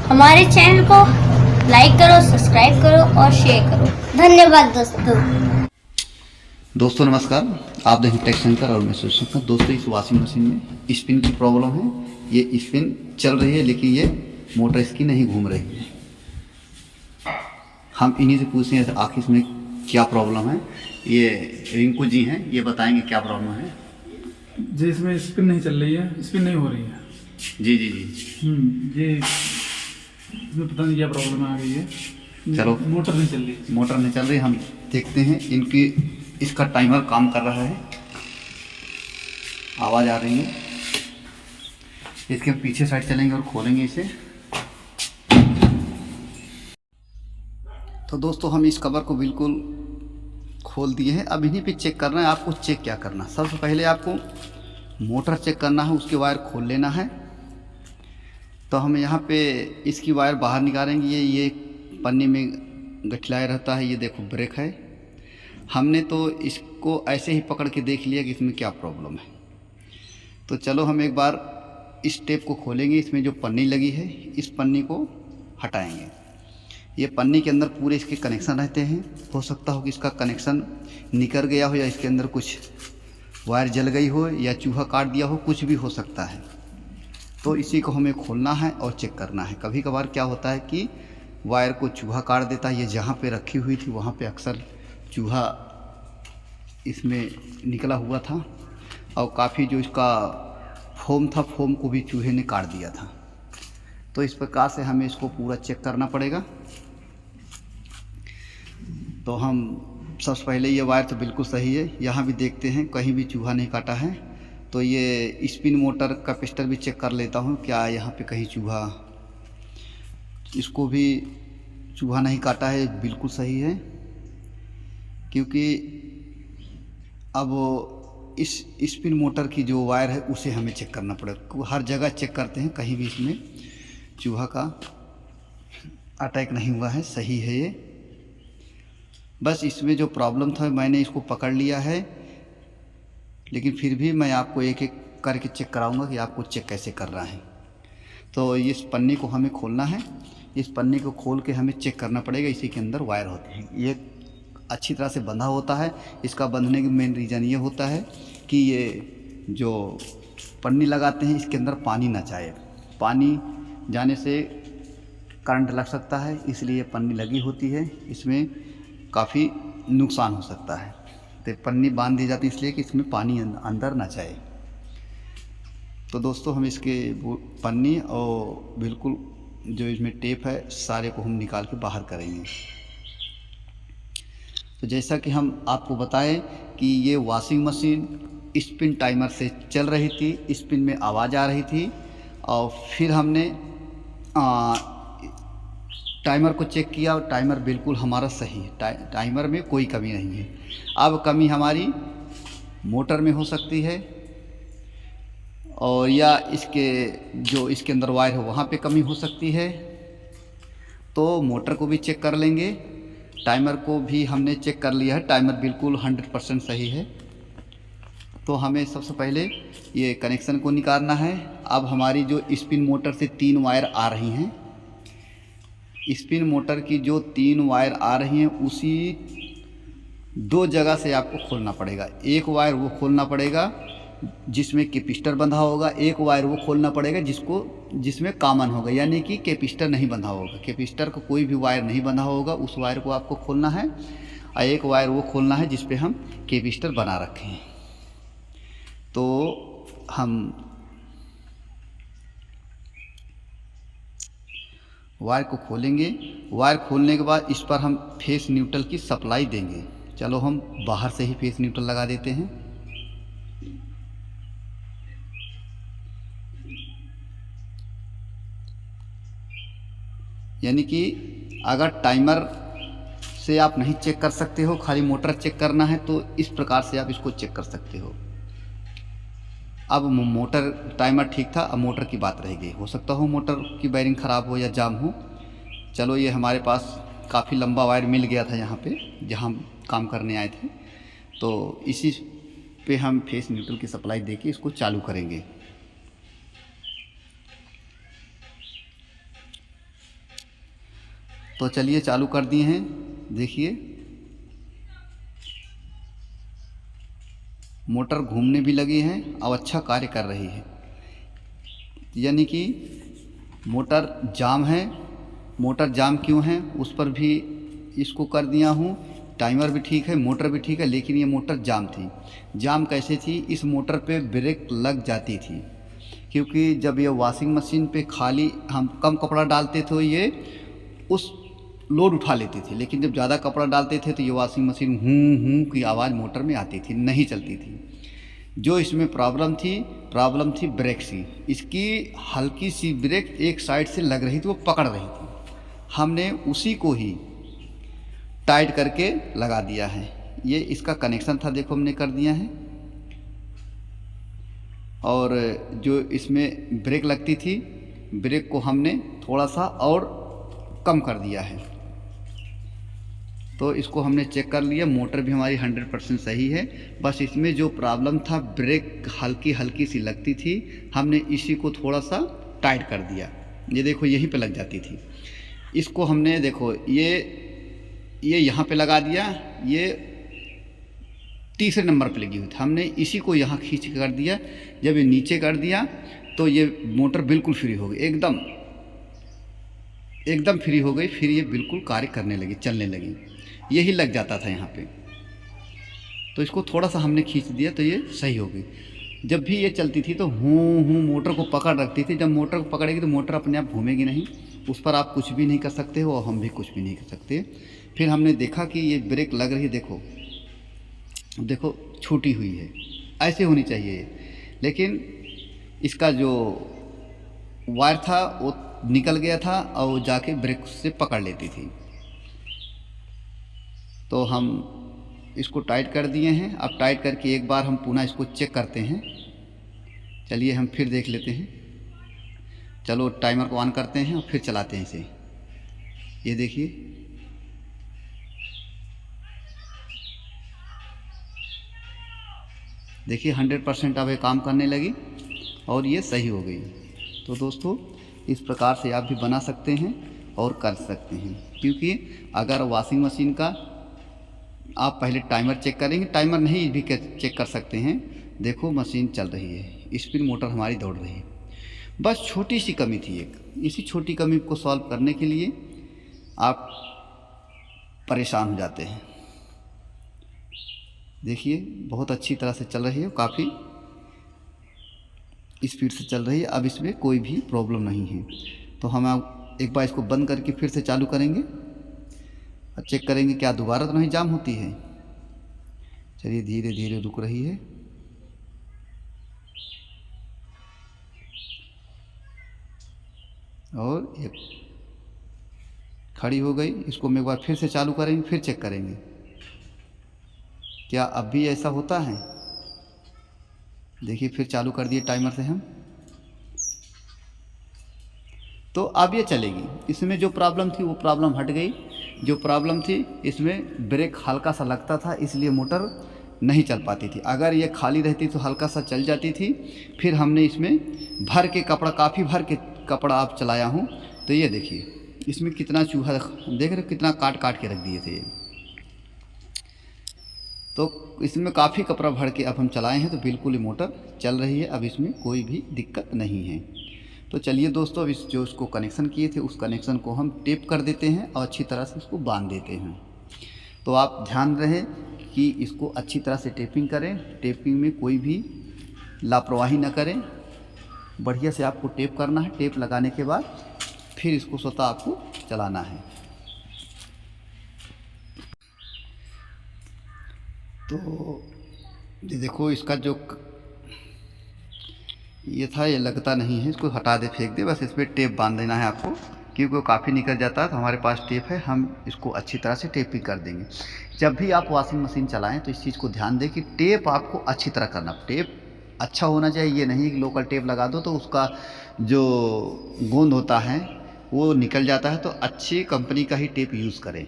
हमारे चैनल को लाइक करो, सब्सक्राइब करो और शेयर करो। धन्यवाद दोस्तों नमस्कार, आप देखें टेक सेंटर और मैं सुशील। दोस्तों इस वॉशिंग मशीन में स्पिन की प्रॉब्लम है। ये स्पिन चल रही है लेकिन ये मोटर इसकी नहीं घूम रही है। हम इन्हीं से पूछते हैं आखिर इसमें क्या प्रॉब्लम है। ये रिंकू जी हैं, ये बताएंगे क्या प्रॉब्लम है। जी इसमें स्पिन नहीं चल रही है, स्पिन नहीं हो रही है। जी जी जी ये इसमें पता नहीं क्या प्रॉब्लम आ गई है। चलो, मोटर नहीं चल रही। मोटर नहीं चल रही, हम देखते हैं। इनकी इसका टाइमर काम कर रहा है, आवाज़ आ रही है। इसके पीछे साइड चलेंगे और खोलेंगे इसे। तो दोस्तों हम इस कवर को बिल्कुल खोल दिए हैं। अब इन्हीं पे चेक करना है। आपको चेक क्या करना है, सबसे पहले आपको मोटर चेक करना है, उसके वायर खोल लेना है। तो हम यहाँ पे इसकी वायर बाहर निकालेंगे। ये पन्नी में गठिलाया रहता है। ये देखो ब्रेक है। हमने तो इसको ऐसे ही पकड़ के देख लिया कि इसमें क्या प्रॉब्लम है। तो चलो हम एक बार इस टेप को खोलेंगे। इसमें जो पन्नी लगी है इस पन्नी को हटाएंगे। ये पन्नी के अंदर पूरे इसके कनेक्शन रहते हैं। हो सकता हो कि इसका कनेक्शन निकल गया हो या इसके अंदर कुछ वायर जल गई हो या चूहा काट दिया हो, कुछ भी हो सकता है। तो इसी को हमें खोलना है और चेक करना है। कभी कभार क्या होता है कि वायर को चूहा काट देता है। ये जहाँ पे रखी हुई थी वहाँ पे अक्सर चूहा इसमें निकला हुआ था और काफ़ी जो इसका फोम था, फोम को भी चूहे ने काट दिया था। तो इस प्रकार से हमें इसको पूरा चेक करना पड़ेगा। तो हम सबसे पहले ये वायर तो बिल्कुल सही है। यहाँ भी देखते हैं कहीं भी चूहा नहीं काटा है। तो ये स्पिन मोटर कैपेसिटर भी चेक कर लेता हूँ, क्या यहाँ पे कहीं चूहा, इसको भी चूहा नहीं काटा है, बिल्कुल सही है। क्योंकि अब इस स्पिन मोटर की जो वायर है उसे हमें चेक करना पड़ेगा। हर जगह चेक करते हैं, कहीं भी इसमें चूहा का अटैक नहीं हुआ है, सही है ये। बस इसमें जो प्रॉब्लम था मैंने इसको पकड़ लिया है, लेकिन फिर भी मैं आपको एक एक करके चेक कराऊंगा कि आपको चेक कैसे कर रहा है। तो इस पन्नी को हमें खोलना है। इस पन्नी को खोल के हमें चेक करना पड़ेगा। इसी के अंदर वायर होते हैं। ये अच्छी तरह से बंधा होता है। इसका बंधने का मेन रीज़न ये होता है कि ये जो पन्नी लगाते हैं इसके अंदर पानी ना जाए। पानी जाने से करंट लग सकता है, इसलिए पन्नी लगी होती है। इसमें काफ़ी नुकसान हो सकता है। तो पन्नी बांध दी जाती है इसलिए कि इसमें पानी अंदर ना जाए। तो दोस्तों हम इसके पन्नी और बिल्कुल जो इसमें टेप है सारे को हम निकाल के बाहर करेंगे। तो जैसा कि हम आपको बताएं कि ये वॉशिंग मशीन स्पिन टाइमर से चल रही थी, स्पिन में आवाज़ आ रही थी और फिर हमने टाइमर को चेक किया और टाइमर बिल्कुल हमारा सही है। टाइमर में कोई कमी नहीं है। अब कमी हमारी मोटर में हो सकती है और या इसके जो इसके अंदर वायर है वहाँ पे कमी हो सकती है। तो मोटर को भी चेक कर लेंगे, टाइमर को भी हमने चेक कर लिया है। टाइमर बिल्कुल 100% सही है। तो हमें सबसे पहले ये कनेक्शन को निकालना है। अब हमारी जो स्पिन मोटर से 3 वायर आ रही हैं, स्पिन मोटर की जो 3 वायर आ रही हैं उसी 2 जगह से आपको खोलना पड़ेगा। एक वायर वो खोलना पड़ेगा जिसमें कैपेसिटर बंधा होगा, एक वायर वो खोलना पड़ेगा जिसमें कॉमन होगा, यानी कि कैपेसिटर नहीं बंधा होगा। कैपेसिटर का कोई भी वायर नहीं बंधा होगा, उस वायर को आपको खोलना है। और एक वायर वो खोलना है जिस पे हम कैपेसिटर बना रखे हैं। तो हम वायर को खोलेंगे। वायर खोलने के बाद इस पर हम फेस न्यूट्रल की सप्लाई देंगे। चलो हम बाहर से ही फेस न्यूट्रल लगा देते हैं। यानी कि अगर टाइमर से आप नहीं चेक कर सकते हो, खाली मोटर चेक करना है, तो इस प्रकार से आप इसको चेक कर सकते हो। अब मोटर टाइमर ठीक था, अब मोटर की बात रह गई। हो सकता हो मोटर की बेरिंग ख़राब हो या जाम हो। चलो ये हमारे पास काफ़ी लंबा वायर मिल गया था यहाँ पे जहाँ हम काम करने आए थे। तो इसी पे हम फेस न्यूट्रल की सप्लाई देके इसको चालू करेंगे। तो चलिए चालू कर दिए हैं, देखिए मोटर घूमने भी लगी है और अच्छा कार्य कर रही है, यानी कि मोटर जाम है। मोटर जाम क्यों है उस पर भी इसको कर दिया हूँ। टाइमर भी ठीक है, मोटर भी ठीक है, लेकिन ये मोटर जाम थी। जाम कैसे थी, इस मोटर पे ब्रेक लग जाती थी, क्योंकि जब ये वॉशिंग मशीन पे खाली हम कम कपड़ा डालते तो ये उस लोड उठा लेती थी, लेकिन जब ज़्यादा कपड़ा डालते थे तो ये वॉशिंग मशीन हूँ की आवाज़ मोटर में आती थी, नहीं चलती थी। जो इसमें प्रॉब्लम थी ब्रेक सी। इसकी हल्की सी ब्रेक एक साइड से लग रही थी, वो पकड़ रही थी। हमने उसी को ही टाइट करके लगा दिया है। ये इसका कनेक्शन था, देखो हमने कर दिया है। और जो इसमें ब्रेक लगती थी, ब्रेक को हमने थोड़ा सा और कम कर दिया है। तो इसको हमने चेक कर लिया, मोटर भी हमारी 100% सही है। बस इसमें जो प्रॉब्लम था, ब्रेक हल्की हल्की सी लगती थी, हमने इसी को थोड़ा सा टाइट कर दिया। ये देखो यहीं पे लग जाती थी। इसको हमने देखो ये यहाँ पे लगा दिया, ये तीसरे नंबर पे लगी हुई थी, हमने इसी को यहाँ खींच कर दिया। जब ये नीचे कर दिया तो ये मोटर बिल्कुल फ्री हो गई, एकदम फ्री हो गई। फिर ये बिल्कुल कार्य करने लगी, चलने लगी। यही लग जाता था यहाँ पे, तो इसको थोड़ा सा हमने खींच दिया तो ये सही हो गई। जब भी ये चलती थी तो हूँ मोटर को पकड़ रखती थी। जब मोटर को पकड़ेगी तो मोटर अपने आप घूमेगी नहीं, उस पर आप कुछ भी नहीं कर सकते हो और हम भी कुछ भी नहीं कर सकते। फिर हमने देखा कि ये ब्रेक लग रही है, देखो छूटी हुई है, ऐसे होनी चाहिए ये। लेकिन इसका जो वायर था वो निकल गया था और जाके ब्रेक से पकड़ लेती थी। तो हम इसको टाइट कर दिए हैं। अब टाइट करके एक बार हम पुनः इसको चेक करते हैं। चलिए हम फिर देख लेते हैं। चलो टाइमर को ऑन करते हैं और फिर चलाते हैं इसे। ये देखिए 100% अब ये काम करने लगी और ये सही हो गई। तो दोस्तों इस प्रकार से आप भी बना सकते हैं और कर सकते हैं, क्योंकि अगर वॉशिंग मशीन का आप पहले टाइमर चेक करेंगे, टाइमर नहीं भी चेक कर सकते हैं। देखो मशीन चल रही है, स्पिन मोटर हमारी दौड़ रही है। बस छोटी सी कमी थी एक, इसी छोटी कमी को सॉल्व करने के लिए आप परेशान हो जाते हैं। देखिए बहुत अच्छी तरह से चल रही है, काफ़ी स्पीड से चल रही है। अब इसमें कोई भी प्रॉब्लम नहीं है। तो हम एक बार इसको बंद करके फिर से चालू करेंगे और चेक करेंगे क्या दोबारा तो नहीं जाम होती है। चलिए धीरे धीरे रुक रही है। और एक खड़ी हो गई। इसको हम एक बार फिर से चालू करेंगे, फिर चेक करेंगे क्या अब भी ऐसा होता है। देखिए फिर चालू कर दिए टाइमर से हम, तो अब ये चलेगी। इसमें जो प्रॉब्लम थी वो प्रॉब्लम हट गई। जो प्रॉब्लम थी इसमें ब्रेक हल्का सा लगता था, इसलिए मोटर नहीं चल पाती थी। अगर ये खाली रहती तो हल्का सा चल जाती थी। फिर हमने इसमें भर के कपड़ा, काफ़ी भर के कपड़ा आप चलाया हूँ। तो ये देखिए इसमें कितना चूहा देख रहे, कितना काट काट के रख दिए थे। तो इसमें काफ़ी कपड़ा भर के अब हम चलाए हैं, तो बिल्कुल ही मोटर चल रही है। अब इसमें कोई भी दिक्कत नहीं है। तो चलिए दोस्तों, अब जो इसको कनेक्शन किए थे उस कनेक्शन को हम टेप कर देते हैं और अच्छी तरह से इसको बांध देते हैं। तो आप ध्यान रहे कि इसको अच्छी तरह से टेपिंग करें। टेपिंग में कोई भी लापरवाही ना करें, बढ़िया से आपको टेप करना है। टेप लगाने के बाद फिर इसको स्वतः आपको चलाना है। तो ये देखो इसका जो ये था, ये लगता नहीं है, इसको हटा दे, फेंक दे। बस इस पर टेप बांध देना है आपको, क्योंकि वो काफ़ी निकल जाता है। तो हमारे पास टेप है, हम इसको अच्छी तरह से टेपिंग कर देंगे। जब भी आप वॉशिंग मशीन चलाएं तो इस चीज़ को ध्यान दें कि टेप आपको अच्छी तरह करना। टेप अच्छा होना चाहिए, ये नहीं कि लोकल टेप लगा दो तो उसका जो गोंद होता है वो निकल जाता है। तो अच्छी कंपनी का ही टेप यूज़ करें।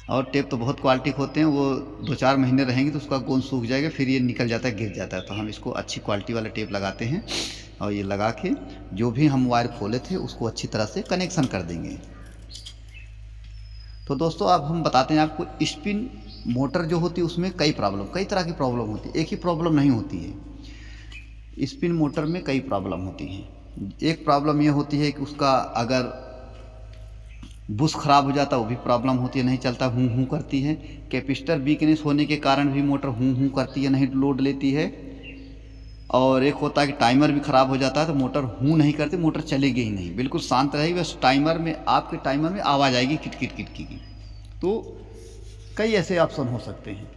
और टेप तो बहुत क्वालिटी के होते हैं, वो 2-4 महीने रहेंगे तो उसका गोंद सूख जाएगा, फिर ये निकल जाता है, गिर जाता है। तो हम इसको अच्छी क्वालिटी वाला टेप लगाते हैं और ये लगा के जो भी हम वायर खोले थे उसको अच्छी तरह से कनेक्शन कर देंगे। तो दोस्तों अब हम बताते हैं आपको, स्पिन मोटर जो होती है उसमें कई तरह की प्रॉब्लम होती है, एक ही प्रॉब्लम नहीं होती है। स्पिन मोटर में कई प्रॉब्लम होती हैं। एक प्रॉब्लम ये होती है कि उसका अगर बुश ख़राब हो जाता है वो भी प्रॉब्लम होती है, नहीं चलता, हूँ करती है। कैपेसिटर वीकनेस होने के कारण भी मोटर हूँ करती है, नहीं लोड लेती है। और एक होता है कि टाइमर भी ख़राब हो जाता है तो मोटर हूँ नहीं करती, मोटर चलेगी ही नहीं, बिल्कुल शांत रहेगी, बस टाइमर में, आपके टाइमर में आवाज़ आएगी किट किट किट की। तो कई ऐसे ऑप्शन हो सकते हैं।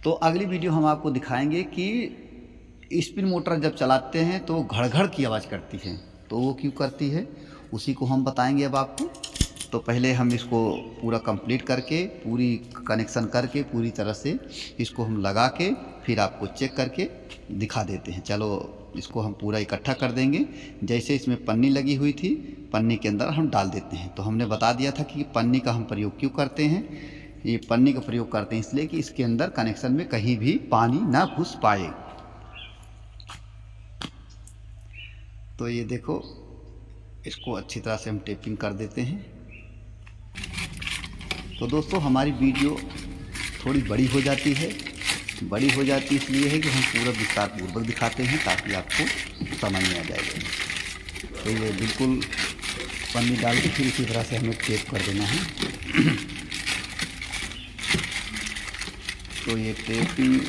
तो अगली वीडियो हम आपको दिखाएंगे कि स्पिन मोटर जब चलाते हैं तो घड़ की आवाज़ करती है, तो वो क्यों करती है उसी को हम बताएंगे अब आपको। तो पहले हम इसको पूरा कंप्लीट करके, पूरी कनेक्शन करके, पूरी तरह से इसको हम लगा के फिर आपको चेक करके दिखा देते हैं। चलो इसको हम पूरा इकट्ठा कर देंगे। जैसे इसमें पन्नी लगी हुई थी, पन्नी के अंदर हम डाल देते हैं। तो हमने बता दिया था कि पन्नी का हम प्रयोग क्यों करते हैं। ये पन्नी का प्रयोग करते हैं इसलिए कि इसके अंदर कनेक्शन में कहीं भी पानी ना घुस पाए। तो ये देखो, इसको अच्छी तरह से हम टेपिंग कर देते हैं। तो दोस्तों हमारी वीडियो थोड़ी बड़ी हो जाती है, इसलिए है कि हम पूरा विस्तार पूर्वक दिखाते हैं ताकि आपको समझ में आ जाएगा। तो ये बिल्कुल पन्नी डाल के फिर इसी तरह से हमें टेप कर देना है। तो ये टेपिंग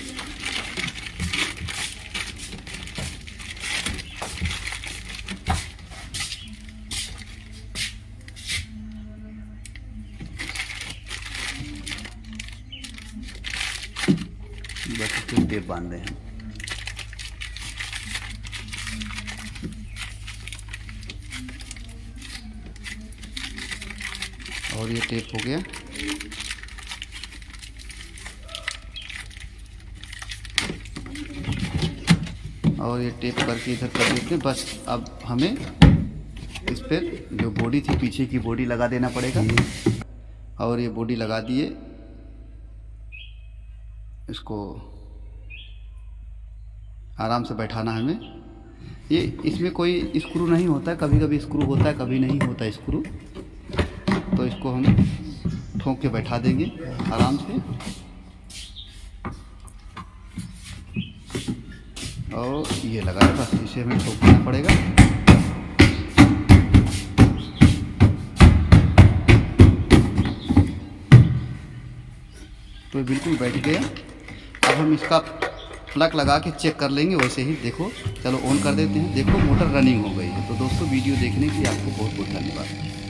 बस इसको टेप बांधे हैं। और ये टेप हो गया। और ये टेप करके इधर कर देते हैं। बस अब हमें इस पर जो बॉडी थी, पीछे की बॉडी लगा देना पड़ेगा। और ये बॉडी लगा दिए, इसको आराम से बैठाना हमें। ये इसमें कोई स्क्रू नहीं होता, कभी कभी स्क्रू होता है, कभी नहीं होता स्क्रू। तो इसको हम ठोक के बैठा देंगे आराम से। और ये लगाया, बस इसे हमें ठोक देना पड़ेगा। तो बिल्कुल बैठ गया। अब हम इसका प्लग लगा के चेक कर लेंगे वैसे ही। देखो, चलो ऑन कर देते हैं। देखो मोटर रनिंग हो गई है। तो दोस्तों वीडियो देखने के लिए आपको बहुत बहुत धन्यवाद।